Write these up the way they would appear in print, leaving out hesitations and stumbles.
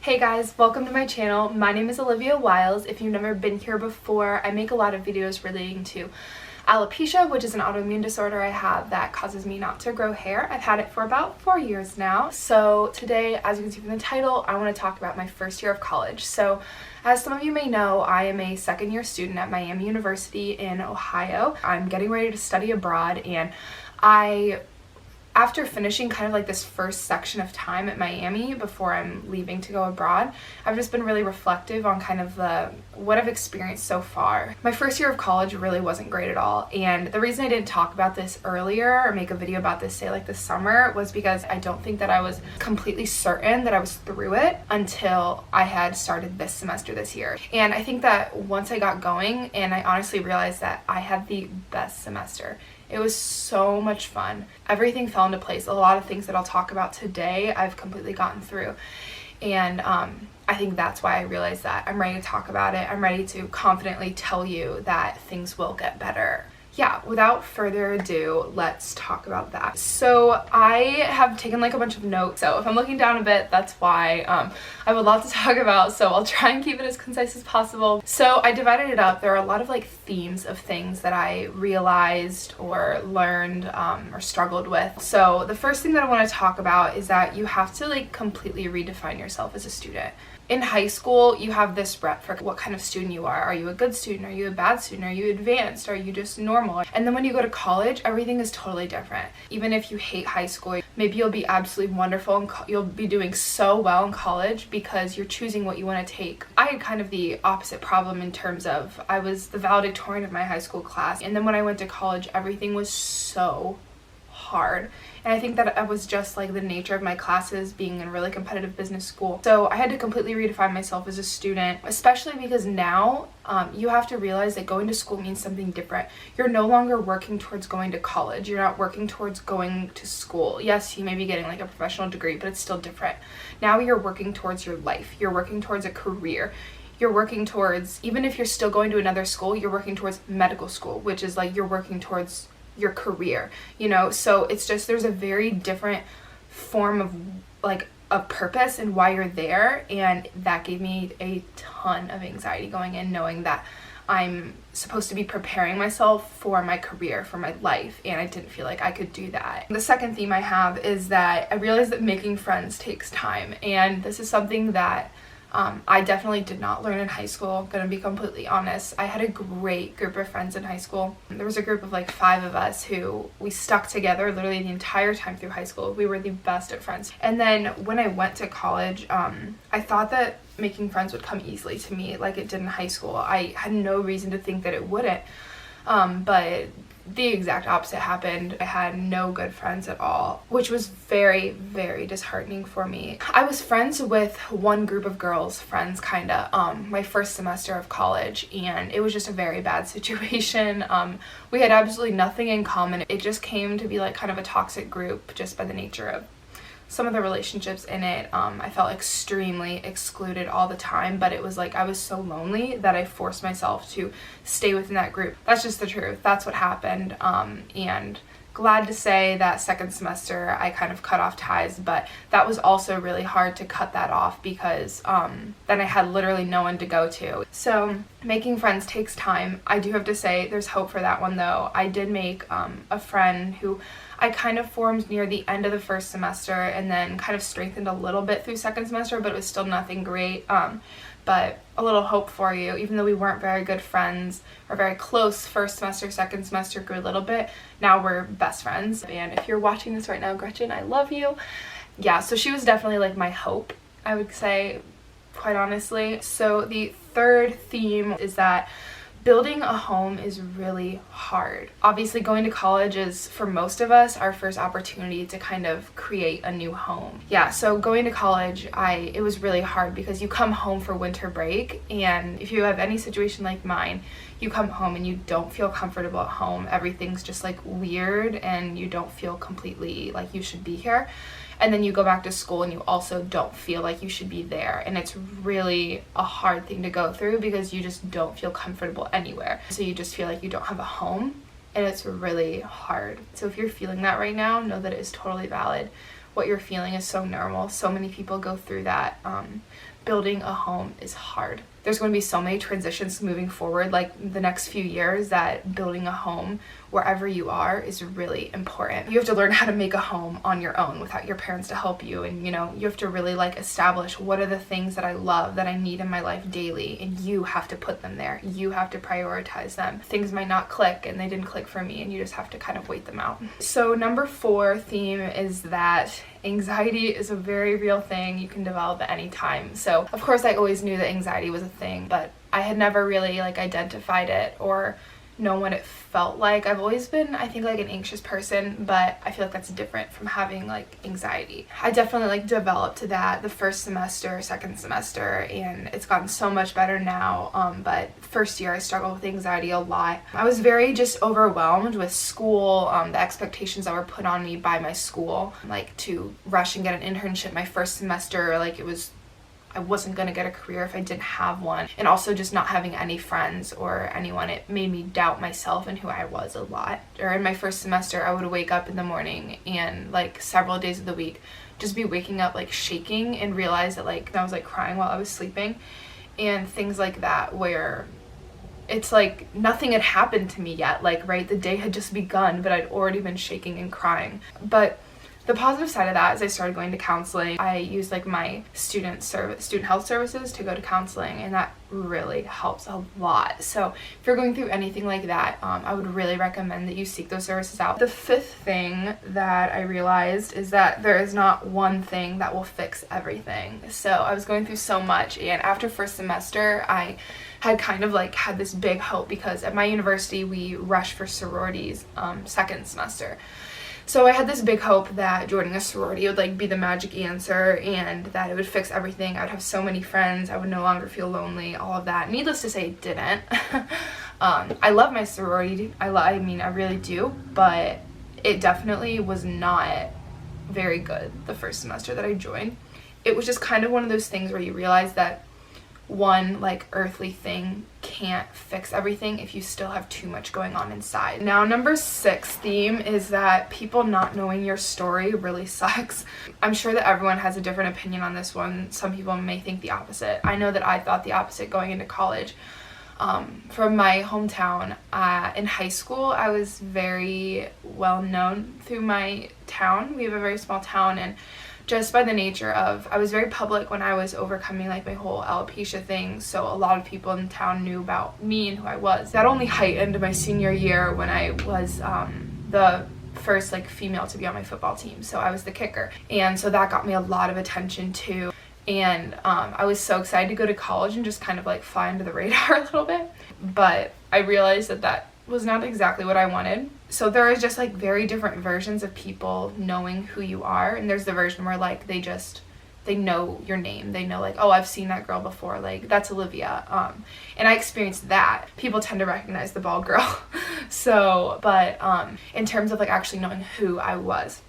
Hey guys, welcome to my channel. My name is Olivia Wiles. If you've never been here before, I make a lot of videos relating to alopecia, which is an autoimmune disorder I have that causes me not to grow hair. I've had it for about 4 years now. So today, as you can see from the title, I want to talk about my first year of college. So as some of you may know, I am a second year student at Miami University in Ohio. I'm getting ready to study abroad, and after finishing kind of like this first section of time at Miami before I'm leaving to go abroad, I've just been really reflective on kind of what I've experienced so far. My first year of college really wasn't great at all, and the reason I didn't talk about this earlier or make a video about this, say like this summer, was because I don't think that I was completely certain that I was through it until I had started this semester this year. And I think that once I got going, and I honestly realized that I had the best semester. It was so much fun. Everything fell into place. A lot of things that I'll talk about today, I've completely gotten through. And I think that's why I realized that I'm ready to talk about it. I'm ready to confidently tell you that things will get better. Yeah, without further ado, let's talk about that. So I have taken like a bunch of notes. So if I'm looking down a bit, that's why. I have a lot to talk about, so I'll try and keep it as concise as possible. So I divided it up. There are a lot of like themes of things that I realized or learned or struggled with. So the first thing that I want to talk about is that you have to like completely redefine yourself as a student. In high school, you have this rep for what kind of student you are. Are you a good student? Are you a bad student? Are you advanced? Are you just normal? And then when you go to college, everything is totally different. Even if you hate high school, maybe you'll be absolutely wonderful and you'll be doing so well in college because you're choosing what you want to take. I had kind of the opposite problem in terms of I was the valedictorian of my high school class, and then when I went to college, everything was so hard. And I think that it was just like the nature of my classes being in a really competitive business school. So I had to completely redefine myself as a student, especially because now you have to realize that going to school means something different. You're no longer working towards going to college. You're not working towards going to school. Yes, you may be getting like a professional degree, but it's still different. Now you're working towards your life. You're working towards a career. You're working towards, even if you're still going to another school, you're working towards medical school, which is like you're working towards your career, you know. So it's just, there's a very different form of like a purpose and why you're there, and that gave me a ton of anxiety going in, knowing that I'm supposed to be preparing myself for my career, for my life, and I didn't feel like I could do that. The second theme I have is that I realized that making friends takes time, and this is something that I definitely did not learn in high school, gonna be completely honest. I had a great group of friends in high school. There was a group of like 5 of us who we stuck together literally the entire time through high school. We were the best of friends. And then when I went to college, I thought that making friends would come easily to me like it did in high school. I had no reason to think that it wouldn't, but the exact opposite happened. I had no good friends at all, which was very, very disheartening for me. I was friends with one group of girls, friends kinda, my first semester of college, and it was just a very bad situation. We had absolutely nothing in common. It just came to be like kind of a toxic group just by the nature of some of the relationships in it. I felt extremely excluded all the time, but it was like I was so lonely that I forced myself to stay within that group. That's just the truth. That's what happened. And glad to say that second semester I kind of cut off ties, but that was also really hard to cut that off because then I had literally no one to go to. So making friends takes time. I do have to say there's hope for that one though. I did make a friend who I kind of formed near the end of the first semester and then kind of strengthened a little bit through second semester, but it was still nothing great. But a little hope for you, even though we weren't very good friends or very close first semester, second semester grew a little bit. Now we're best friends. And if you're watching this right now, Gretchen, I love you. Yeah, so she was definitely like my hope, I would say, quite honestly. So the third theme is that building a home is really hard. Obviously, going to college is, for most of us, our first opportunity to kind of create a new home. Yeah, so going to college, it was really hard because you come home for winter break, and if you have any situation like mine, you come home and you don't feel comfortable at home. Everything's just like weird and you don't feel completely like you should be here. And then you go back to school and you also don't feel like you should be there. And it's really a hard thing to go through because you just don't feel comfortable anywhere. So you just feel like you don't have a home, and it's really hard. So if you're feeling that right now, know that it is totally valid. what you're feeling is so normal. So many people go through that. Building a home is hard. There's going to be so many transitions moving forward, like the next few years, that building a home wherever you are is really important. You have to learn how to make a home on your own without your parents to help you, and you have to really like establish what are the things that I love, that I need in my life daily, and you have to put them there. You have to prioritize them. Things might not click, and they didn't click for me, and you just have to kind of wait them out. So number 4 theme is that anxiety is a very real thing you can develop at any time. So of course I always knew that anxiety was a thing, but I had never really like identified it or known what it felt like. I've always been, I think, like an anxious person, but I feel like that's different from having like anxiety. I definitely like developed to that the first semester, second semester, and it's gotten so much better now. But first year I struggled with anxiety a lot. I was very just overwhelmed with school, the expectations that were put on me by my school, like to rush and get an internship my first semester. Like I wasn't going to get a career if I didn't have one. And also just not having any friends or anyone, it made me doubt myself and who I was a lot. During my first semester, I would wake up in the morning and like several days of the week just be waking up like shaking and realize that like I was like crying while I was sleeping and things like that, where it's like nothing had happened to me yet. Like, right, the day had just begun, but I'd already been shaking and crying. But the positive side of that is I started going to counseling. I used like my student health services to go to counseling, and that really helps a lot. So if you're going through anything like that, I would really recommend that you seek those services out. The 5th thing that I realized is that there is not one thing that will fix everything. So I was going through so much, and after first semester, I had kind of like had this big hope because at my university we rush for sororities second semester. So I had this big hope that joining a sorority would like be the magic answer and that it would fix everything. I would have so many friends. I would no longer feel lonely, all of that. Needless to say, it didn't. I love my sorority. I mean, I really do, but it definitely was not very good the first semester that I joined. It was just kind of one of those things where you realize that one like earthly thing can't fix everything if you still have too much going on inside. Now, number 6 theme is that people not knowing your story really sucks. I'm sure that everyone has a different opinion on this one. Some people may think the opposite. I know that I thought the opposite going into college. From my hometown, in high school, I was very well known through my town. We have a very small town, and just by the nature of, I was very public when I was overcoming like my whole alopecia thing, so a lot of people in town knew about me and who I was. That only heightened my senior year when I was the first like female to be on my football team, so I was the kicker, and so that got me a lot of attention too. And I was so excited to go to college and just kind of like fly under the radar a little bit, but I realized that that was not exactly what I wanted. So there is just like very different versions of people knowing who you are, and there's the version where like they know your name, they know like, oh, I've seen that girl before, like that's Olivia, and I experienced that. People tend to recognize the bald girl. So but in terms of like actually knowing who I was,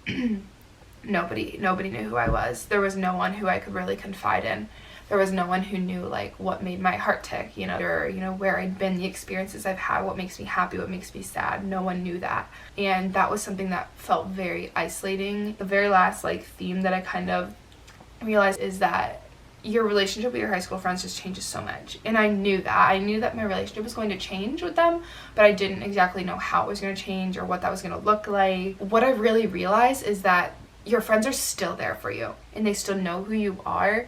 nobody knew who I was. There was no one who I could really confide in. There was no one who knew like what made my heart tick, or where I'd been, the experiences I've had, what makes me happy, what makes me sad. No one knew that, and that was something that felt very isolating. The very last like theme that I kind of realized is that your relationship with your high school friends just changes so much, and I knew that my relationship was going to change with them, but I didn't exactly know how it was going to change or what that was going to look like. What I really realized is that your friends are still there for you, and they still know who you are.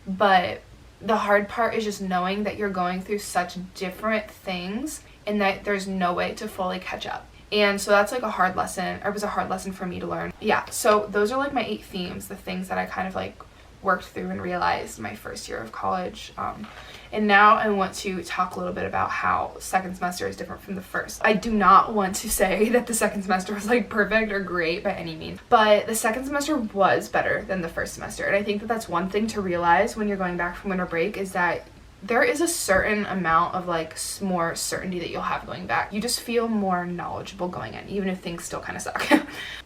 But the hard part is just knowing that you're going through such different things and that there's no way to fully catch up. And so that's like a hard lesson, or it was a hard lesson for me to learn. Yeah, so those are like my 8 themes, the things that I kind of like worked through and realized my first year of college. And now I want to talk a little bit about how second semester is different from the first. I do not want to say that the second semester was like perfect or great by any means, but the second semester was better than the first semester. And I think that that's one thing to realize when you're going back from winter break, is that there is a certain amount of like more certainty that you'll have going back. You just feel more knowledgeable going in, even if things still kind of suck.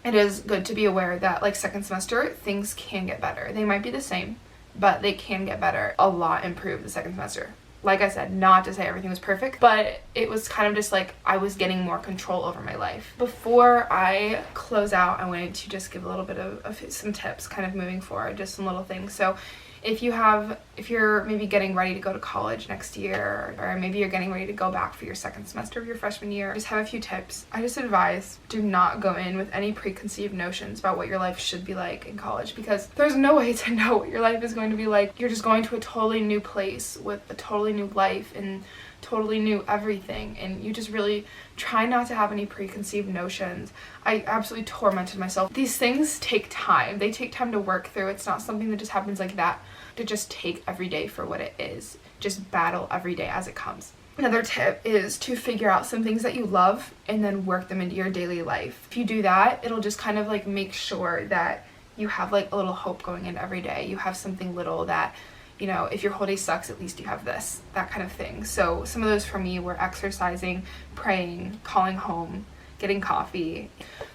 It is good to be aware that like second semester, things can get better. They might be the same, but they can get better. A lot improved the second semester. Like I said, not to say everything was perfect, but it was kind of just like I was getting more control over my life. Before I close out, I wanted to just give a little bit of some tips kind of moving forward, just some little things. So if you're maybe getting ready to go to college next year, or maybe you're getting ready to go back for your second semester of your freshman year, just have a few tips. I just advise, do not go in with any preconceived notions about what your life should be like in college, because there's no way to know what your life is going to be like. You're just going to a totally new place with a totally new life and totally new everything, and you just really try not to have any preconceived notions. I absolutely tormented myself. These things take time. They take time to work through. It's not something that just happens like that. To just take every day for what it is. Just battle every day as it comes. Another tip is to figure out some things that you love and then work them into your daily life. If you do that, it'll just kind of like make sure that you have like a little hope going into every day. You have something little that, you know, if your whole day sucks, at least you have this, that kind of thing. So some of those for me were exercising, praying, calling home, getting coffee.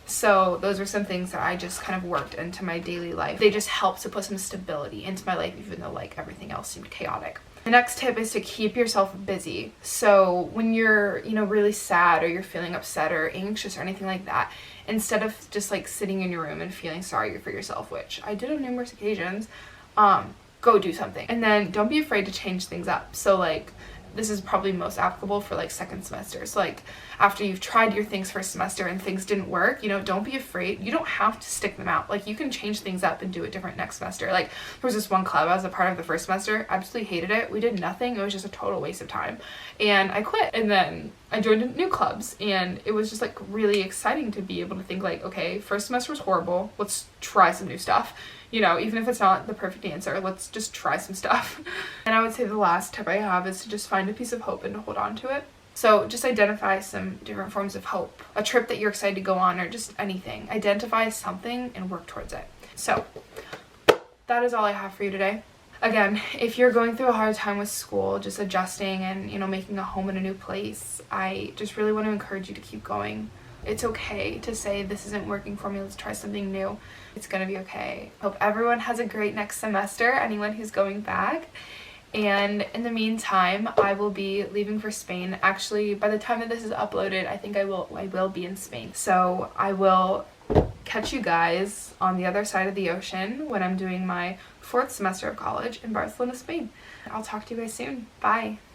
So those are some things that I just kind of worked into my daily life. They just helped to put some stability into my life, even though like everything else seemed chaotic. The next tip is to keep yourself busy. So when you're, you know, really sad or you're feeling upset or anxious or anything like that, instead of just like sitting in your room and feeling sorry for yourself, which I did on numerous occasions, go do something. And then don't be afraid to change things up. So like, this is probably most applicable for like second semester. So like after you've tried your things first semester and things didn't work, you know, don't be afraid. You don't have to stick them out. Like you can change things up and do it different next semester. Like there was this one club I was a part of the first semester. I absolutely hated it. We did nothing. It was just a total waste of time. And I quit. And then I joined new clubs, and it was just like really exciting to be able to think like, okay, first semester was horrible. Let's try some new stuff. You know, even if it's not the perfect answer, let's just try some stuff. And I would say the last tip I have is to just find a piece of hope and to hold on to it. So just identify some different forms of hope. A trip that you're excited to go on, or just anything. Identify something and work towards it. So that is all I have for you today. Again, if you're going through a hard time with school, just adjusting and, you know, making a home in a new place, I just really want to encourage you to keep going. It's okay to say this isn't working for me, let's try something new. It's gonna be okay. Hope everyone has a great next semester, anyone who's going back. And in the meantime, I will be leaving for Spain. Actually, by the time that this is uploaded, I think I will be in Spain. So I will catch you guys on the other side of the ocean when I'm doing my 4th semester of college in Barcelona, Spain. I'll talk to you guys soon. Bye.